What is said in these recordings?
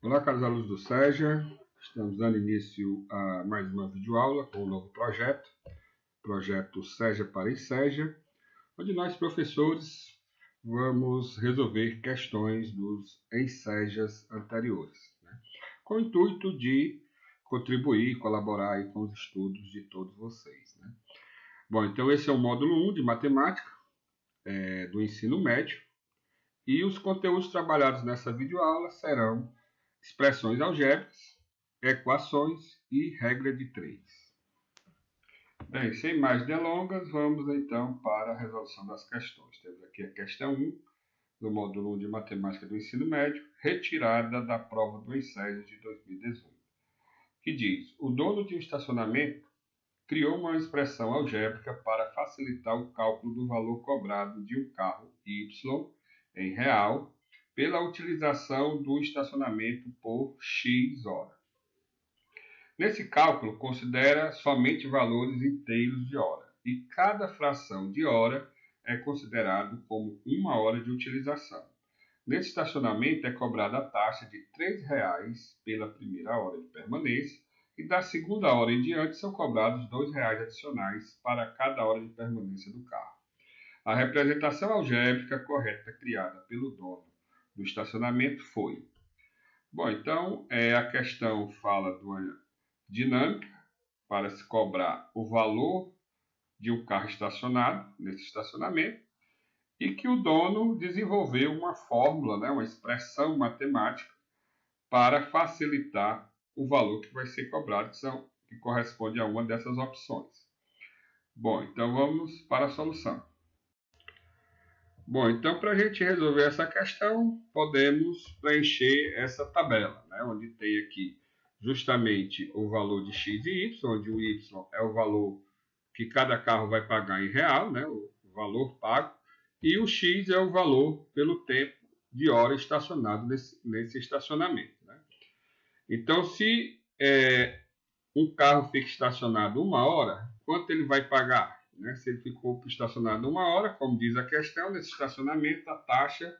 Olá, caros alunos do SEJA, estamos dando início a mais uma videoaula com um novo projeto SEJA para ISEJA, onde nós, professores, vamos resolver questões dos ISEJAs anteriores, né? Com o intuito de contribuir e colaborar aí com os estudos de todos vocês, né? Bom, então esse é o módulo 1 de matemática do ensino médio, e os conteúdos trabalhados nessa videoaula serão expressões algébricas, equações e regra de 3. Bem, sem mais delongas, vamos então para a resolução das questões. Temos aqui a questão 1 do módulo 1 de matemática do ensino médio, retirada da prova do ISEJA de 2018, que diz: o dono de um estacionamento criou uma expressão algébrica para facilitar o cálculo do valor cobrado de um carro Y em real pela utilização do estacionamento por X hora. Nesse cálculo, considera somente valores inteiros de hora, e cada fração de hora é considerado como uma hora de utilização. Nesse estacionamento é cobrada a taxa de R$ 3,00 pela primeira hora de permanência, e da segunda hora em diante são cobrados R$ 2,00 adicionais para cada hora de permanência do carro. A representação algébrica correta criada pelo dono do estacionamento foi. Bom, então a questão fala de uma dinâmica para se cobrar o valor de um carro estacionado nesse estacionamento, e que o dono desenvolveu uma fórmula, né, uma expressão matemática para facilitar o valor que vai ser cobrado, que corresponde a uma dessas opções. Bom, então vamos para a solução. Bom, então para a gente resolver essa questão, podemos preencher essa tabela, né, onde tem aqui justamente o valor de x e y, onde o y é o valor que cada carro vai pagar em real, né, o valor pago, e o x é o valor pelo tempo de hora estacionado nesse estacionamento, né? Então, se um carro fica estacionado 1 hora, quanto ele vai pagar? Né? Se ele ficou estacionado 1 hora, como diz a questão, nesse estacionamento, a taxa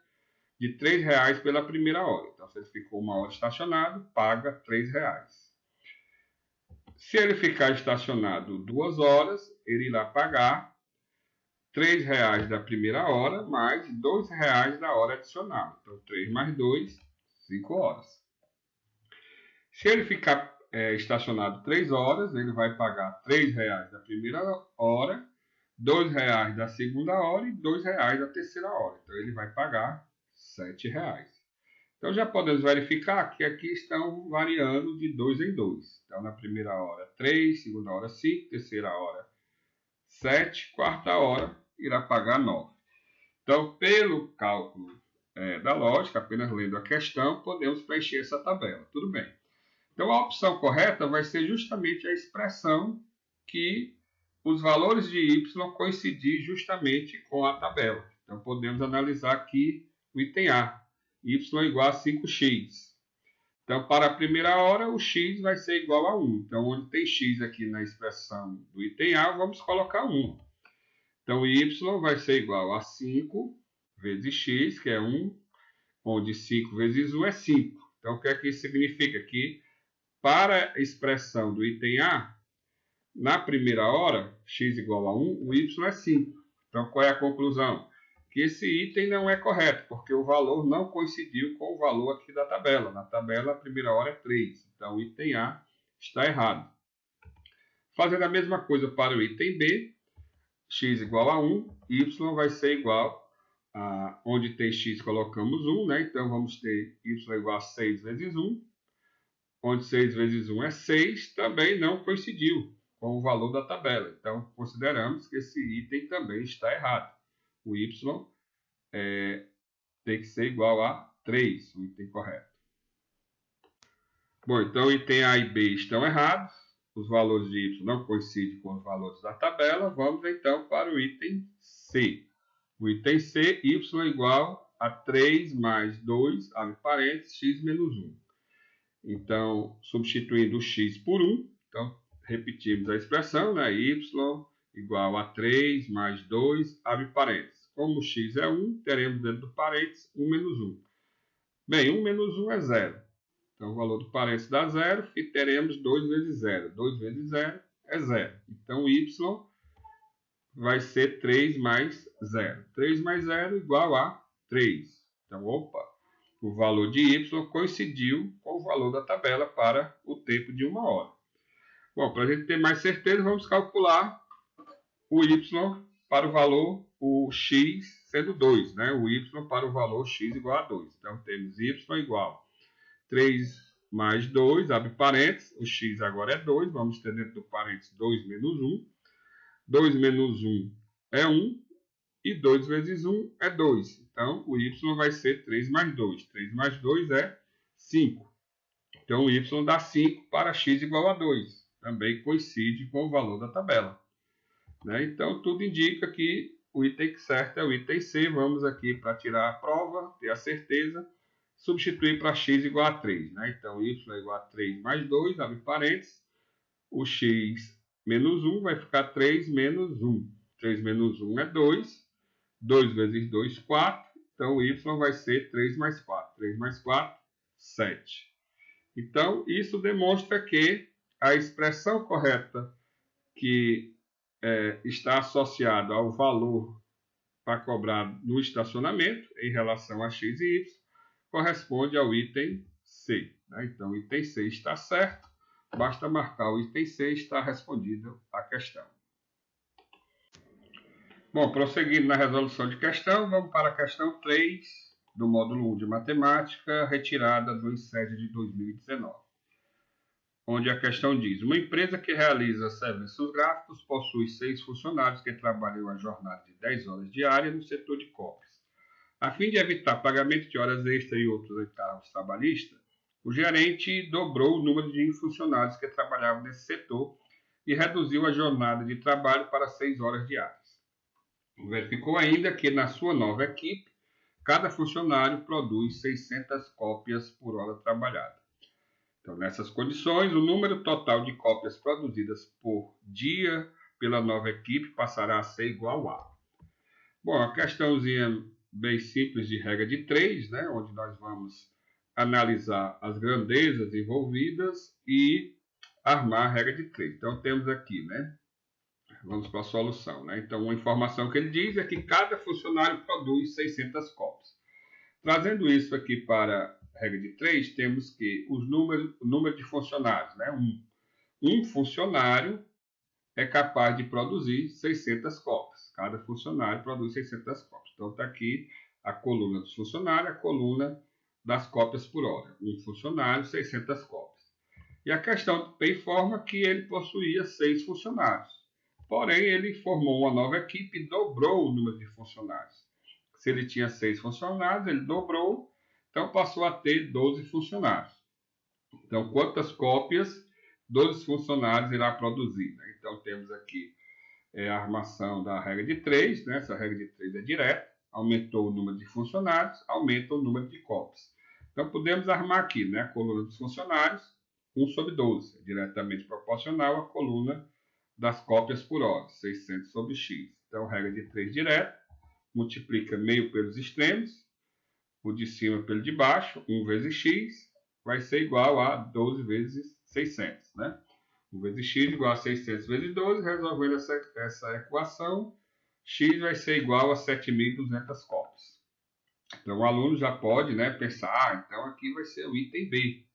de R$ 3,00 pela primeira hora. Então, se ele ficou 1 hora estacionado, paga R$ 3,00. Se ele ficar estacionado 2 horas, ele irá pagar R$ 3,00 da primeira hora, mais R$ 2,00 da hora adicional. Então, 3 mais 2, 5 horas. Se ele ficar estacionado 3 horas, ele vai pagar R$ 3,00 da primeira hora, R$ 2,00 da segunda hora e R$ 2,00 da terceira hora. Então, ele vai pagar R$ 7,00. Então, já podemos verificar que aqui estão variando de 2 em 2. Então, na primeira hora, 3, segunda hora, 5, terceira hora, 7, quarta hora, irá pagar 9. Então, pelo cálculo da lógica, apenas lendo a questão, podemos preencher essa tabela. Tudo bem. Então, a opção correta vai ser justamente a expressão que os valores de y coincidir justamente com a tabela. Então, podemos analisar aqui o item A, y igual a 5x. Então, para a primeira hora, o x vai ser igual a 1. Então, onde tem x aqui na expressão do item A, vamos colocar 1. Então, y vai ser igual a 5 vezes x, que é 1, onde 5 vezes 1 é 5. Então, o que é que isso significa? Que para a expressão do item A, na primeira hora, x igual a 1, o y é 5. Então, qual é a conclusão? Que esse item não é correto, porque o valor não coincidiu com o valor aqui da tabela. Na tabela, a primeira hora é 3. Então, o item A está errado. Fazendo a mesma coisa para o item B, x igual a 1, y vai ser igual a, onde tem x colocamos 1, né? Então, vamos ter y igual a 6 vezes 1, onde 6 vezes 1 é 6, também não coincidiu com o valor da tabela. Então, consideramos que esse item também está errado. O y tem que ser igual a 3, o item correto. Bom, então o item A e B estão errados. Os valores de y não coincidem com os valores da tabela. Vamos então para o item C. O item C, y igual a 3 mais 2, abre parênteses, x menos 1. Então, substituindo o x por 1, então, repetimos a expressão, né? Y igual a 3 mais 2, abre parênteses. Como o x é 1, teremos dentro do parênteses 1 menos 1. Bem, 1 menos 1 é 0. Então, o valor do parênteses dá 0 e teremos 2 vezes 0. 2 vezes 0 é 0. Então, y vai ser 3 mais 0. 3 mais 0 igual a 3. Então, o valor de y coincidiu com o valor da tabela para o tempo de 1 hora. Bom, para a gente ter mais certeza, vamos calcular o y para o valor, o x sendo 2, né? O y para o valor x igual a 2. Então, temos y igual a 3 mais 2, abre parênteses, o x agora é 2, vamos ter dentro do parênteses 2 menos 1. 2 menos 1 é 1, e 2 vezes 1 é 2. Então, o y vai ser 3 mais 2. 3 mais 2 é 5. Então, o y dá 5 para x igual a 2. Também coincide com o valor da tabela. Né? Então, tudo indica que o item certo é o item C. Vamos aqui para tirar a prova, ter a certeza, substituir para x igual a 3. Né? Então, y igual a 3 mais 2, abre parênteses. O x menos 1 vai ficar 3 menos 1. 3 menos 1 é 2. 2 vezes 2, 4. Então, o y vai ser 3 mais 4. 3 mais 4, 7. Então, isso demonstra que a expressão correta que está associada ao valor para cobrar no estacionamento, em relação a x e y, corresponde ao item C. Né? Então, o item C está certo. Basta marcar o item C e está respondida a questão. Bom, prosseguindo na resolução de questão, vamos para a questão 3 do módulo 1 de matemática, retirada do INSEAD de 2019. Onde a questão diz: uma empresa que realiza serviços gráficos possui 6 funcionários que trabalham a jornada de 10 horas diárias no setor de cópias. A fim de evitar pagamento de horas extras e outros encargos trabalhistas, o gerente dobrou o número de funcionários que trabalhavam nesse setor e reduziu a jornada de trabalho para 6 horas diárias. Verificou ainda que na sua nova equipe, cada funcionário produz 600 cópias por hora trabalhada. Então, nessas condições, o número total de cópias produzidas por dia pela nova equipe passará a ser igual a... Bom, a questãozinha bem simples de regra de 3, né, onde nós vamos analisar as grandezas envolvidas e armar a regra de 3. Então, temos aqui, né? Vamos para a solução. Né? Então, uma informação que ele diz é que cada funcionário produz 600 cópias. Trazendo isso aqui para a regra de 3, temos que o número de funcionários. Né? Um funcionário é capaz de produzir 600 cópias. Cada funcionário produz 600 cópias. Então, está aqui a coluna dos funcionários, a coluna das cópias por hora. Um funcionário, 600 cópias. E a questão informa que ele possuía 6 funcionários. Porém, ele formou uma nova equipe e dobrou o número de funcionários. Se ele tinha 6 funcionários, ele dobrou, então passou a ter 12 funcionários. Então, quantas cópias 12 funcionários irá produzir? Né? Então, temos aqui a armação da regra de 3, né? Essa regra de 3 é direta, aumentou o número de funcionários, aumenta o número de cópias. Então, podemos armar aqui, né? A coluna dos funcionários, 1 sobre 12, é diretamente proporcional à coluna das cópias por hora, 600 sobre x. Então, regra de 3 direta, multiplica meio pelos extremos, o de cima pelo de baixo, 1 vezes x, vai ser igual a 12 vezes 600. Né? 1 vezes x igual a 600 vezes 12, resolvendo essa equação, x vai ser igual a 7.200 cópias. Então, o aluno já pode, né, pensar, então aqui vai ser o item B.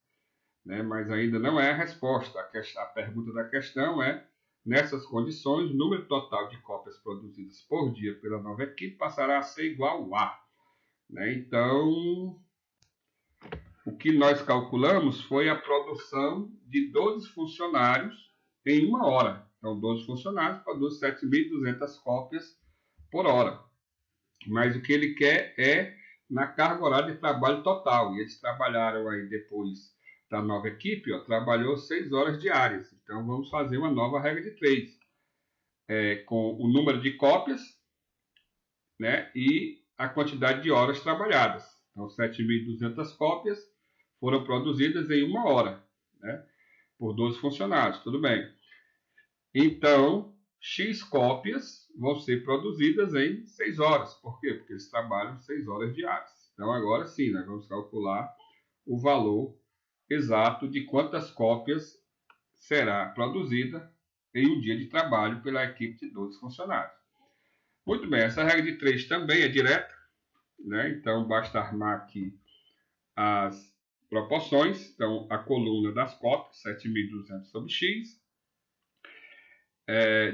Né? Mas ainda não é a resposta. A pergunta da questão é: nessas condições, o número total de cópias produzidas por dia pela nova equipe passará a ser igual a... Né? Então, o que nós calculamos foi a produção de 12 funcionários em 1 hora. Então, 12 funcionários produzem 7.200 cópias por hora. Mas o que ele quer é na carga horária de trabalho total. E eles trabalharam aí depois da nova equipe, ó, trabalhou 6 horas diárias. Então, vamos fazer uma nova regra de 3. Com o número de cópias né, e a quantidade de horas trabalhadas. Então, 7.200 cópias foram produzidas em 1 hora, né, por 12 funcionários, tudo bem. Então, X cópias vão ser produzidas em 6 horas. Por quê? Porque eles trabalham 6 horas diárias. Então, agora sim, nós vamos calcular o valor exato de quantas cópias será produzida em um dia de trabalho pela equipe de 12 funcionários. Muito bem, essa regra de 3 também é direta, né? Então, basta armar aqui as proporções. Então, a coluna das cópias, 7.200 sobre x,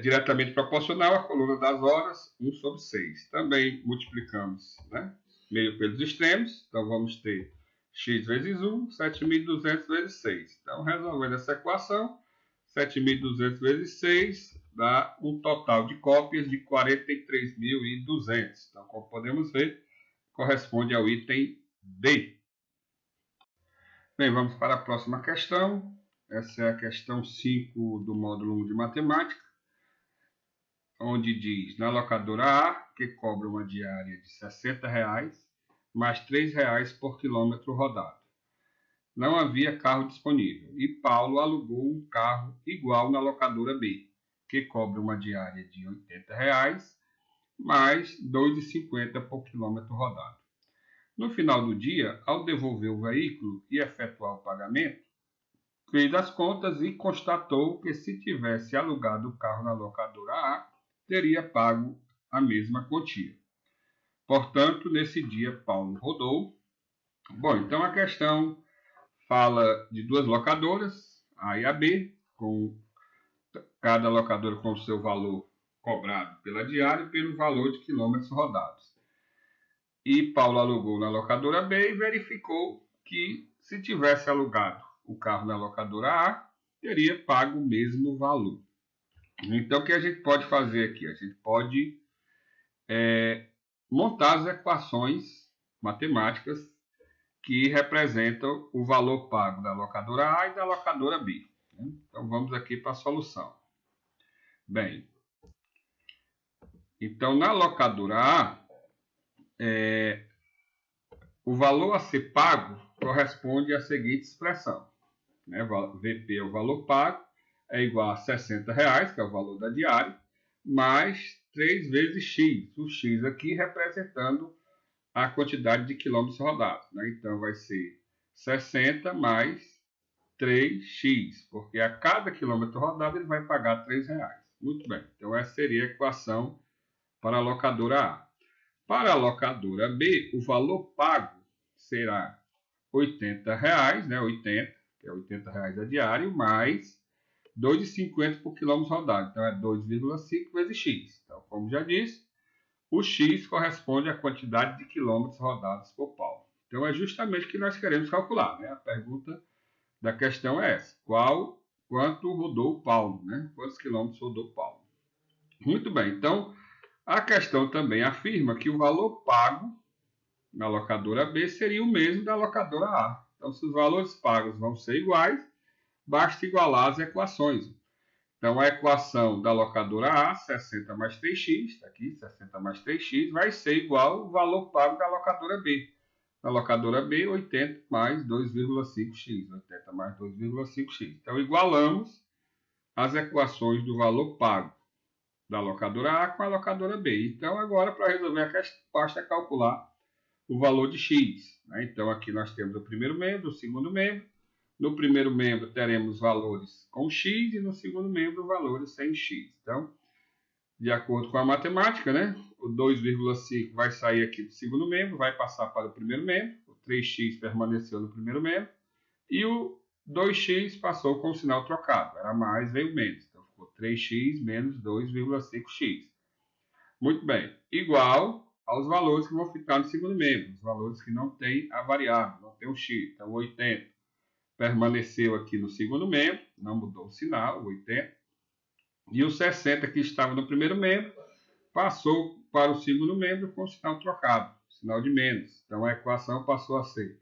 diretamente proporcional à coluna das horas, 1 sobre 6. Também multiplicamos, né, meio pelos extremos, então vamos ter x vezes 1, 7.200 vezes 6. Então, resolvendo essa equação, 7.200 vezes 6 dá um total de cópias de 43.200. Então, como podemos ver, corresponde ao item D. Bem, vamos para a próxima questão. Essa é a questão 5 do módulo 1 de matemática, onde diz, na locadora A, que cobra uma diária de R$ 60,00, mais R$ 3,00 por quilômetro rodado. Não havia carro disponível e Paulo alugou um carro igual na locadora B, que cobra uma diária de R$ 80,00, mais R$ 2,50 por quilômetro rodado. No final do dia, ao devolver o veículo e efetuar o pagamento, fez as contas e constatou que se tivesse alugado o carro na locadora A, teria pago a mesma quantia. Portanto, nesse dia, Paulo rodou. Bom, então a questão fala de duas locadoras, A e a B, com cada locadora com o seu valor cobrado pela diária e pelo valor de quilômetros rodados. E Paulo alugou na locadora B e verificou que, se tivesse alugado o carro na locadora A, teria pago o mesmo valor. Então, o que a gente pode fazer aqui? A gente pode montar as equações matemáticas que representam o valor pago da locadora A e da locadora B. Então, vamos aqui para a solução. Bem, então, na locadora A, o valor a ser pago corresponde à seguinte expressão, né? VP é o valor pago, é igual a R$ 60,00, que é o valor da diária, mais 3 vezes X. O X aqui representando a quantidade de quilômetros rodados, né? Então, vai ser 60 mais 3x, porque a cada quilômetro rodado ele vai pagar R$ 3,00. Muito bem, então essa seria a equação para a locadora A. Para a locadora B, o valor pago será R$ 80,00, né? 80, que é R$ 80,00 a diário, mais R$ 2,50 por quilômetro rodado. Então, é 2,5 vezes x. Então, como já disse, o x corresponde à quantidade de quilômetros rodados por Paulo. Então, é justamente o que nós queremos calcular, né? A pergunta da questão é essa. Quanto rodou o Paulo, né? Quantos quilômetros rodou o Paulo? Muito bem. Então, a questão também afirma que o valor pago na locadora B seria o mesmo da locadora A. Então, se os valores pagos vão ser iguais, basta igualar as equações. Então, a equação da locadora A, 60 mais 3x, está aqui, 60 mais 3x, vai ser igual ao valor pago da locadora B. Na locadora B, 80 mais 2,5x. 80 mais 2,5x. Então, igualamos as equações do valor pago da locadora A com a locadora B. Então, agora, para resolver a questão, basta calcular o valor de x. Né? Então, aqui nós temos o primeiro membro, o segundo membro. No primeiro membro, teremos valores com x e no segundo membro, valores sem x. Então, de acordo com a matemática, né? O 2,5 vai sair aqui do segundo membro, vai passar para o primeiro membro. O 3x permaneceu no primeiro membro. E o 2x passou com o sinal trocado. Era mais, veio menos. Então, ficou 3x menos 2,5x. Muito bem. Igual aos valores que vão ficar no segundo membro. Os valores que não tem a variável, não tem o x. Então, o 80 permaneceu aqui no segundo membro, não mudou o sinal, o 80. E o 60 que estava no primeiro membro, passou para o segundo membro com o sinal trocado, sinal de menos. Então, a equação passou a ser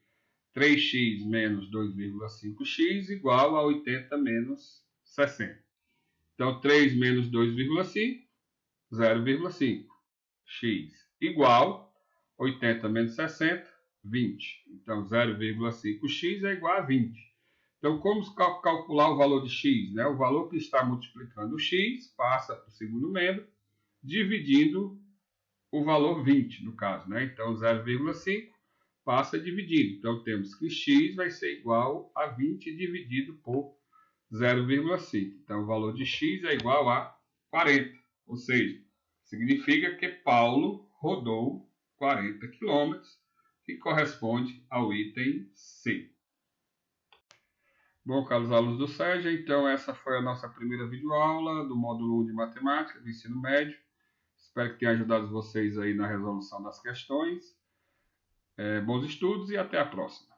3x menos 2,5x igual a 80 menos 60. Então, 3 menos 2,5, 0,5x. igual 80 menos 60, 20. Então, 0,5x é igual a 20. Então, como calcular o valor de x? Né? O valor que está multiplicando o x passa para o segundo membro, dividindo o valor 20, no caso. Né? Então, 0,5 passa dividindo. Então, temos que x vai ser igual a 20 dividido por 0,5. Então, o valor de x é igual a 40. Ou seja, significa que Paulo rodou 40 km, que corresponde ao item C. Bom, caros alunos do SEGA, então essa foi a nossa primeira videoaula do módulo 1 de matemática do ensino médio. Espero que tenha ajudado vocês aí na resolução das questões. Bons estudos e até a próxima.